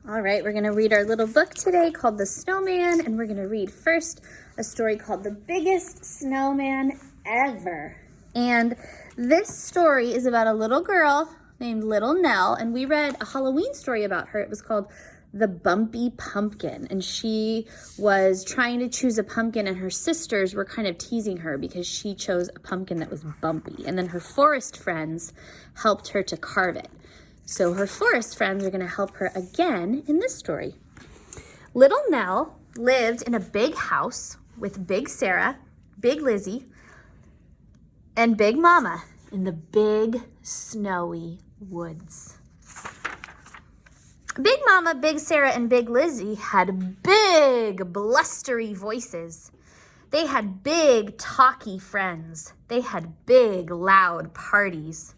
All right, we're gonna read our little book today called The Snowman, and we're gonna read first a story called The Biggest Snowman Ever. And this story is about a little girl named Little Nell, and we read a Halloween story about her. It was called The Bumpy Pumpkin, and she was trying to choose a pumpkin, and her sisters were kind of teasing her because she chose a pumpkin that was bumpy, and then her forest friends helped her to carve it. So her forest friends are going to help her again in this story. Little Nell lived in a big house with Big Sarah, Big Lizzie, and Big Mama in the big snowy woods. Big Mama, Big Sarah, and Big Lizzie had big blustery voices. They had big talky friends. They had big loud parties.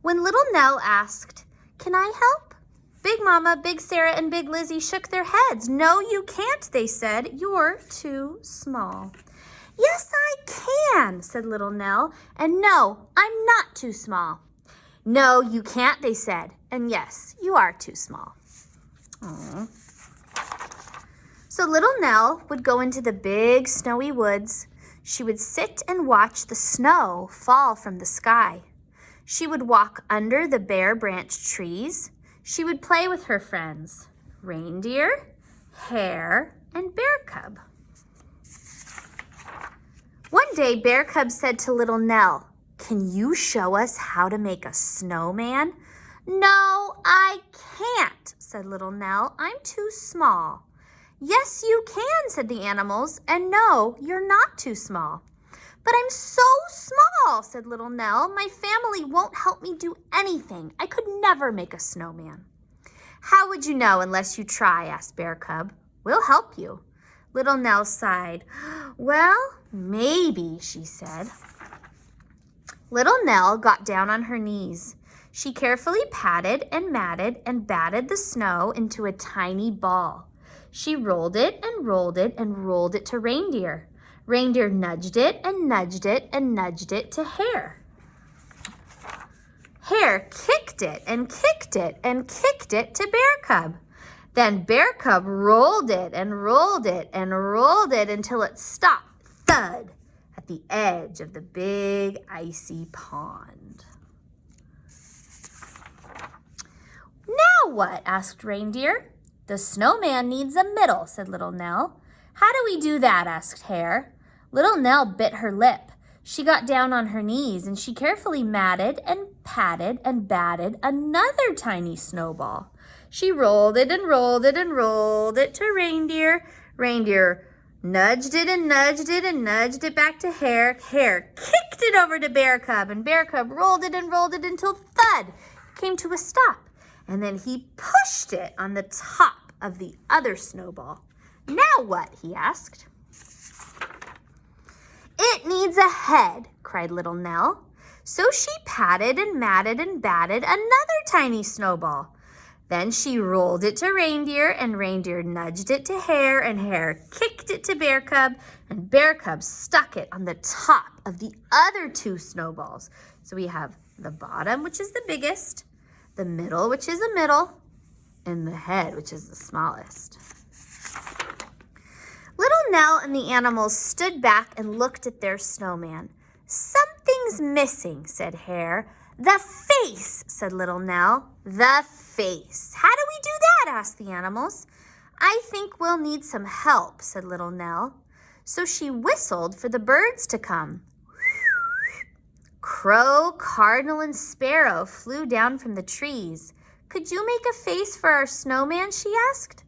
When Little Nell asked, "Can I help?" Big Mama, Big Sarah, and Big Lizzie shook their heads. "No, you can't," they said. "You're too small." "Yes, I can," said Little Nell. "And no, I'm not too small." "No, you can't," they said. "And yes, you are too small." Aww. So Little Nell would go into the big snowy woods. She would sit and watch the snow fall from the sky. She would walk under the bare branch trees. She would play with her friends, Reindeer, Hare, and Bear Cub. One day, Bear Cub said to Little Nell, "Can you show us how to make a snowman?" "No, I can't," said Little Nell. "I'm too small." "Yes, you can," said the animals. "And no, you're not too small." "But I'm so small," said Little Nell. "My family won't help me do anything. I could never make a snowman." "How would you know unless you try?" asked Bear Cub. "We'll help you." Little Nell sighed. "Well, maybe," she said. Little Nell got down on her knees. She carefully patted and matted and batted the snow into a tiny ball. She rolled it and rolled it and rolled it to Reindeer. Reindeer nudged it and nudged it and nudged it to Hare. Hare kicked it and kicked it and kicked it to Bear Cub. Then Bear Cub rolled it and rolled it and rolled it until it stopped, thud, at the edge of the big icy pond. "Now what?" asked Reindeer. "The snowman needs a middle," said Little Nell. "How do we do that?" asked Hare. Little Nell bit her lip. She got down on her knees and she carefully matted and patted and batted another tiny snowball. She rolled it and rolled it and rolled it to Reindeer. Reindeer nudged it and nudged it and nudged it back to Hare. Hare kicked it over to Bear Cub, and Bear Cub rolled it and rolled it until thud, it came to a stop. And then he pushed it on the top of the other snowball. "Now what?" he asked. "It needs a head," cried Little Nell. So she patted and matted and batted another tiny snowball. Then she rolled it to Reindeer, and Reindeer nudged it to Hare, and Hare kicked it to Bear Cub, and Bear Cub stuck it on the top of the other two snowballs. So we have the bottom, which is the biggest, the middle, which is the middle, and the head, which is the smallest. Little Nell and the animals stood back and looked at their snowman. "Something's missing," said Hare. "The face," said Little Nell. "The face. How do we do that?" asked the animals. "I think we'll need some help," said Little Nell. So she whistled for the birds to come. Crow, Cardinal, and Sparrow flew down from the trees. "Could you make a face for our snowman?" she asked.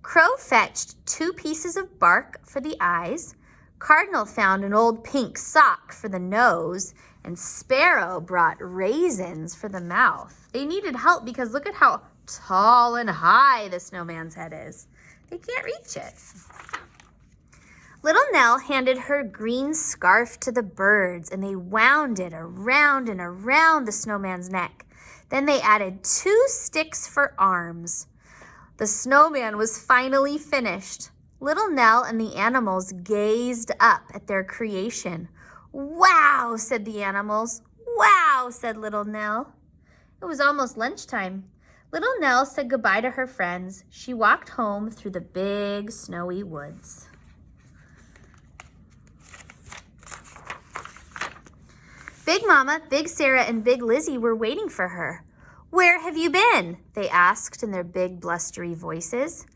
Crow fetched 2 pieces of bark for the eyes. Cardinal found an old pink sock for the nose, and Sparrow brought raisins for the mouth. They needed help because look at how tall and high the snowman's head is. They can't reach it. Little Nell handed her green scarf to the birds, and they wound it around and around the snowman's neck. Then they added 2 sticks for arms. The snowman was finally finished. Little Nell and the animals gazed up at their creation. "Wow," said the animals. "Wow," said Little Nell. It was almost lunchtime. Little Nell said goodbye to her friends. She walked home through the big snowy woods. Big Mama, Big Sarah, and Big Lizzie were waiting for her. "Where have you been?" they asked in their big blustery voices.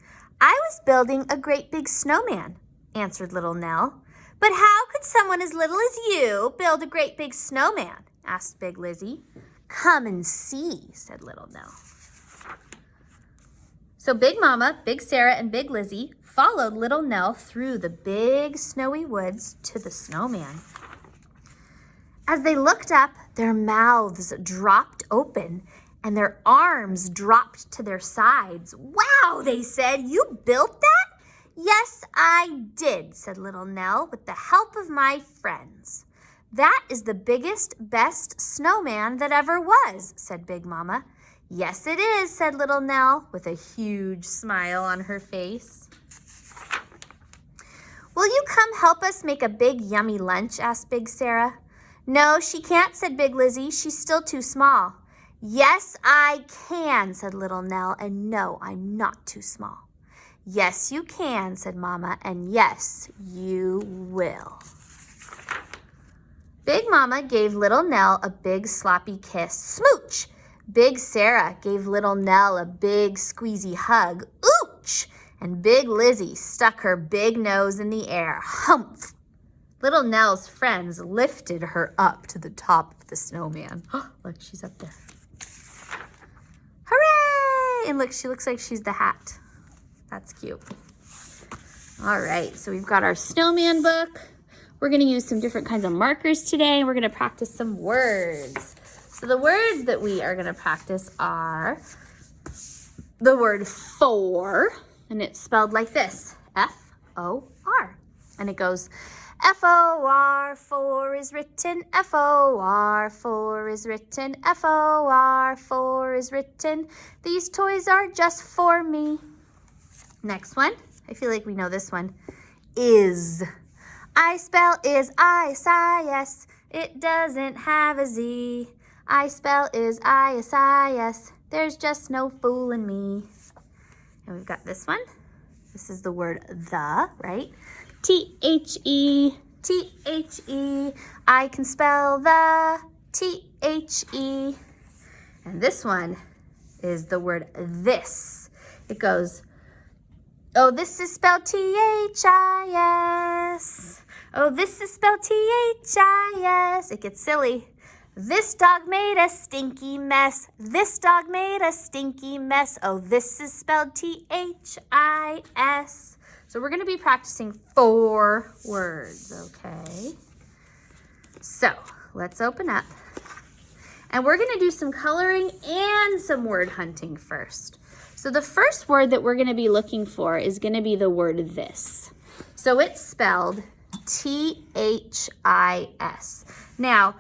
"I was building a great big snowman," answered Little Nell. "But how could someone as little as you build a great big snowman?" asked Big Lizzie. "Come and see," said Little Nell. So Big Mama, Big Sarah, and Big Lizzie followed Little Nell through the big snowy woods to the snowman. As they looked up, their mouths dropped open and their arms dropped to their sides. "Wow," they said, "you built that?" "Yes, I did," said Little Nell, "with the help of my friends." "That is the biggest, best snowman that ever was," said Big Mama. "Yes, it is," said Little Nell, with a huge smile on her face. "Will you come help us make a big, yummy lunch?" asked Big Sarah. "No, she can't," said Big Lizzie. "She's still too small." "Yes, I can," said Little Nell, "and no, I'm not too small." "Yes, you can," said Mama, "and yes, you will." Big Mama gave Little Nell a big sloppy kiss. Smooch! Big Sarah gave Little Nell a big squeezy hug. Ooch! And Big Lizzie stuck her big nose in the air. Humph! Little Nell's friends lifted her up to the top of the snowman. Look, she's up there. Hooray! And look, she looks like she's the hat. That's cute. All right, so we've got our snowman book. We're going to use some different kinds of markers today, and we're going to practice some words. So the words that we are going to practice are the word for, and it's spelled like this, F-O-R. And it goes, F-O-R, for is written, F-O-R, for is written, F-O-R, for is written. These toys are just for me. Next one, I feel like we know this one, is. I spell is I-S-I-S, it doesn't have a Z. I spell is I-S-I-S, there's just no fooling me. And we've got this one. This is the word the, right? T-H-E, T-H-E, I can spell the T-H-E. And this one is the word this. It goes, oh, this is spelled T-H-I-S. Oh, this is spelled T-H-I-S. It gets silly. This dog made a stinky mess. This dog made a stinky mess. Oh, this is spelled T-H-I-S. So we're going to be practicing 4 words, okay? So let's open up. And we're going to do some coloring and some word hunting first. So the first word that we're going to be looking for is going to be the word this. So it's spelled T-H-I-S. Now,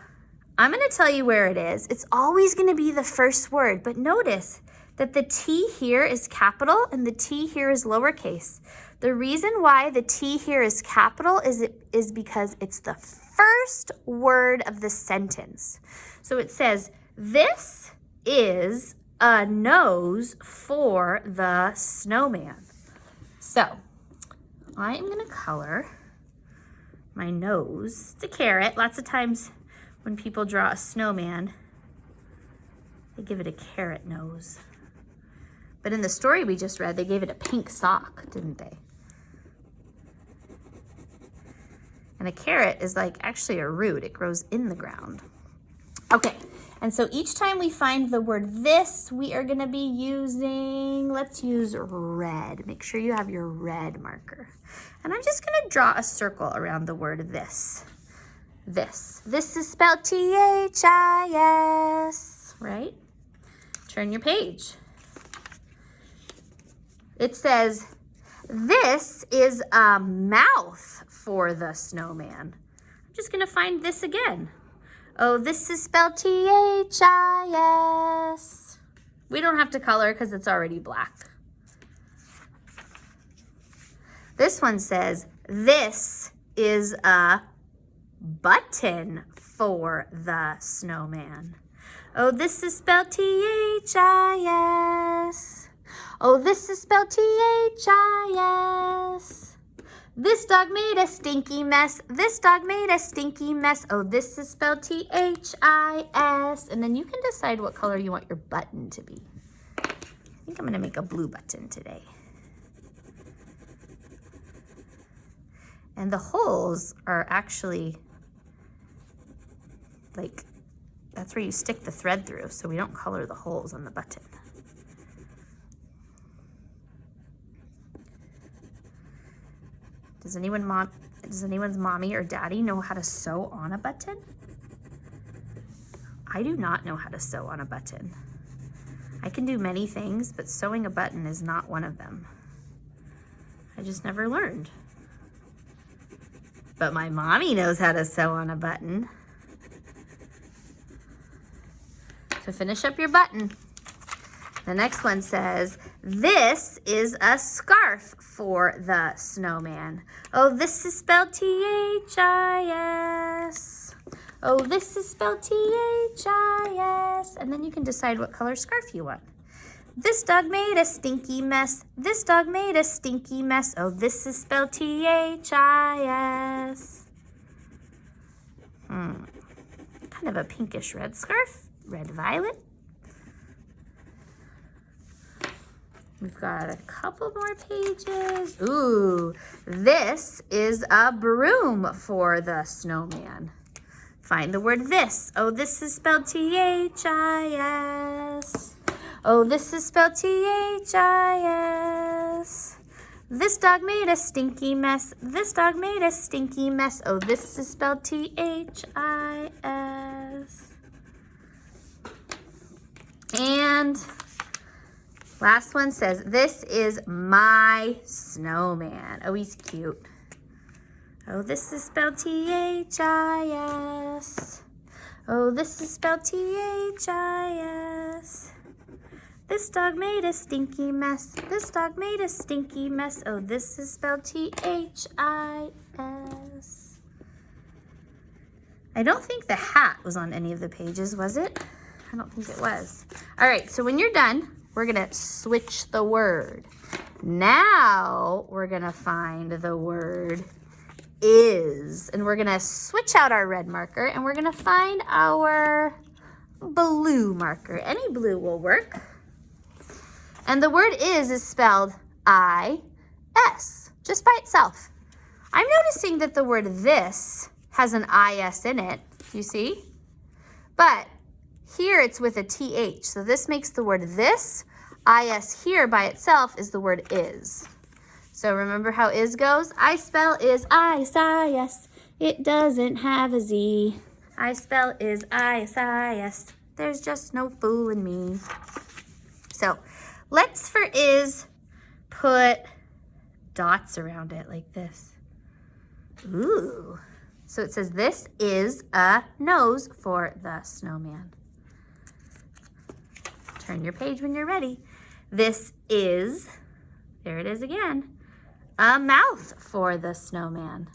I'm going to tell you where it is. It's always going to be the first word, but notice that the T here is capital and the T here is lowercase. The reason why the T here is capital is because it's the first word of the sentence. So it says, this is a nose for the snowman. So I am going to color my nose. It's a carrot. Lots of times when people draw a snowman, they give it a carrot nose. But in the story we just read, they gave it a pink sock, didn't they? And a carrot is like actually a root. It grows in the ground. Okay, and so each time we find the word this, we are going to be using, let's use red. Make sure you have your red marker. And I'm just going to draw a circle around the word this. This. This is spelled T-H-I-S, right? Turn your page. It says, this is a mouth for the snowman. I'm just going to find this again. Oh, this is spelled T-H-I-S. We don't have to color because it's already black. This one says, this is a button for the snowman. Oh, this is spelled T-H-I-S. Oh, this is spelled T-H-I-S. This dog made a stinky mess. This dog made a stinky mess. Oh, this is spelled T-H-I-S. And then you can decide what color you want your button to be. I think I'm going to make a blue button today. And the holes are actually like, that's where you stick the thread through, so we don't color the holes on the button. Does anyone's mommy or daddy know how to sew on a button? I do not know how to sew on a button. I can do many things, but sewing a button is not one of them. I just never learned. But my mommy knows how to sew on a button. So finish up your button. The next one says, this is a scarf for the snowman. Oh, this is spelled T-H-I-S. Oh, this is spelled T-H-I-S. And then you can decide what color scarf you want. This dog made a stinky mess. This dog made a stinky mess. Oh, this is spelled T-H-I-S. Kind of a pinkish red scarf. Red violet. We've got a couple more pages. Ooh, this is a broom for the snowman. Find the word this. Oh, this is spelled T-H-I-S. Oh, this is spelled T-H-I-S. This dog made a stinky mess. This dog made a stinky mess. Oh, this is spelled T-H-I-S. And last one says, this is my snowman. Oh, he's cute. Oh, this is spelled T-H-I-S. Oh, this is spelled T-H-I-S. This dog made a stinky mess. This dog made a stinky mess. Oh, this is spelled T-H-I-S. I don't think the hat was on any of the pages, was it? I don't think it was. All right, so when you're done, we're gonna switch the word. Now we're gonna find the word is, and we're gonna switch out our red marker and we're gonna find our blue marker. Any blue will work. And the word is spelled I-S, just by itself. I'm noticing that the word this has an I-S in it, you see? But here it's with a T-H, so this makes the word this. I-S here by itself is the word is. So remember how is goes? I spell is I-S. It doesn't have a Z. I spell is I-S. There's just no fooling me. So let's for is put dots around it like this. Ooh. So it says this is a nose for the snowman. Turn your page when you're ready. This is, there it is again, a mouth for the snowman.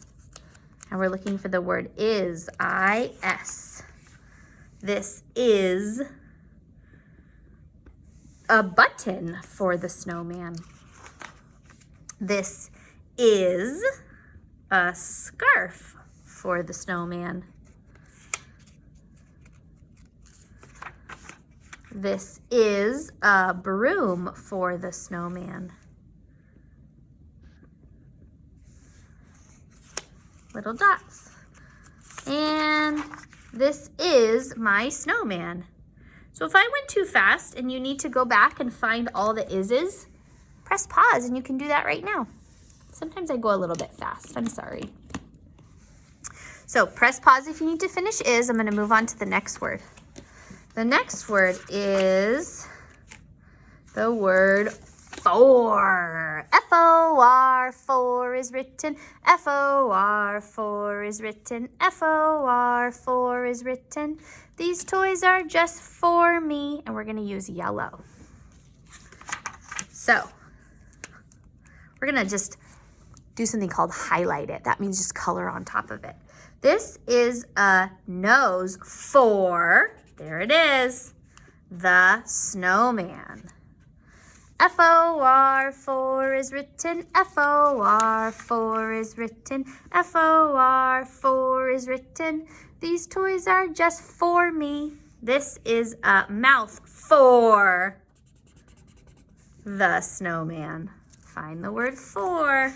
And we're looking for the word is, I-S. This is a button for the snowman. This is a scarf for the snowman. This is a broom for the snowman. Little dots. And this is my snowman. So if I went too fast and you need to go back and find all the is's, press pause and you can do that right now. Sometimes I go a little bit fast, I'm sorry. So press pause if you need to finish is. I'm gonna move on to the next word. The next word is the word for. F-O-R, for is written. F-O-R, for is written. F-O-R, for is written. These toys are just for me. And we're gonna use yellow. So we're gonna just do something called highlight it. That means just color on top of it. This is a nose for, there it is, the snowman. F-O-R, is written. F-O-R, is written. F-O-R, is written. These toys are just for me. This is a mouth for the snowman. Find the word for.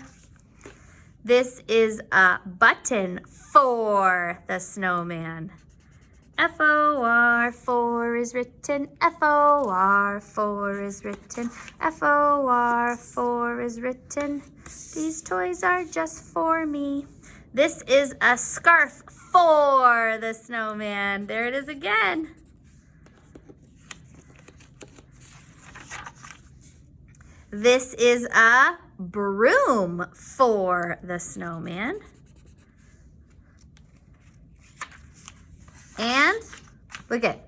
This is a button for the snowman. F-O-R, is written. F-O-R, is written. F-O-R, is written. These toys are just for me. This is a scarf for the snowman. There it is again. This is a broom for the snowman. And look at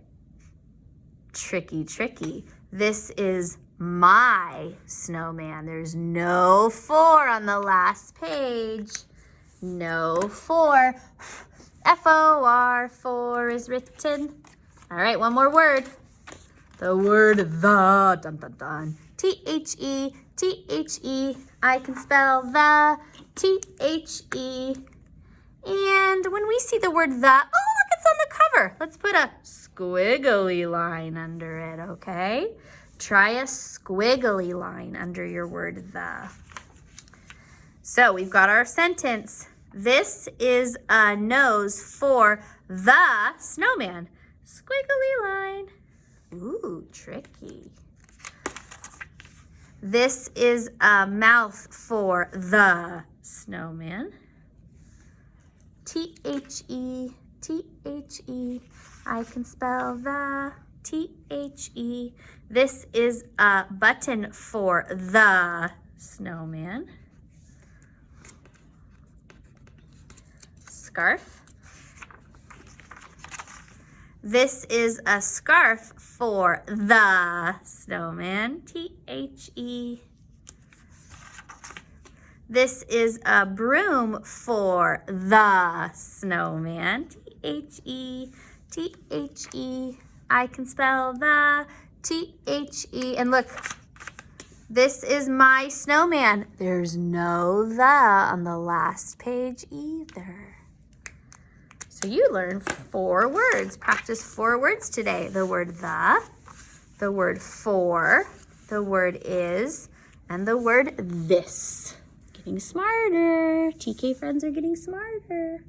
tricky, tricky. This is my snowman. There's no for on the last page. No for. F-O-R, is written. All right, one more word. The word the, dun, dun, dun. T-H-E, T-H-E. I can spell the, T-H-E. And when we see the word the, oh, look, it's on the cover. Let's put a squiggly line under it, okay? Try a squiggly line under your word the. So we've got our sentence. This is a nose for the snowman. Squiggly line. Ooh, tricky. This is a mouth for the snowman. T-H-E, T-H-E. I can spell the, T-H-E. This is a button for the snowman. Scarf. This is a scarf for the snowman. T-H-E. This is a broom for the snowman. T-H-E, T-H-E. I can spell the, T-H-E. And look, this is my snowman. There's no the on the last page either. So you learned 4 words. Practice 4 words today. The word the word for, the word is, and the word this. Getting smarter. TK friends are getting smarter.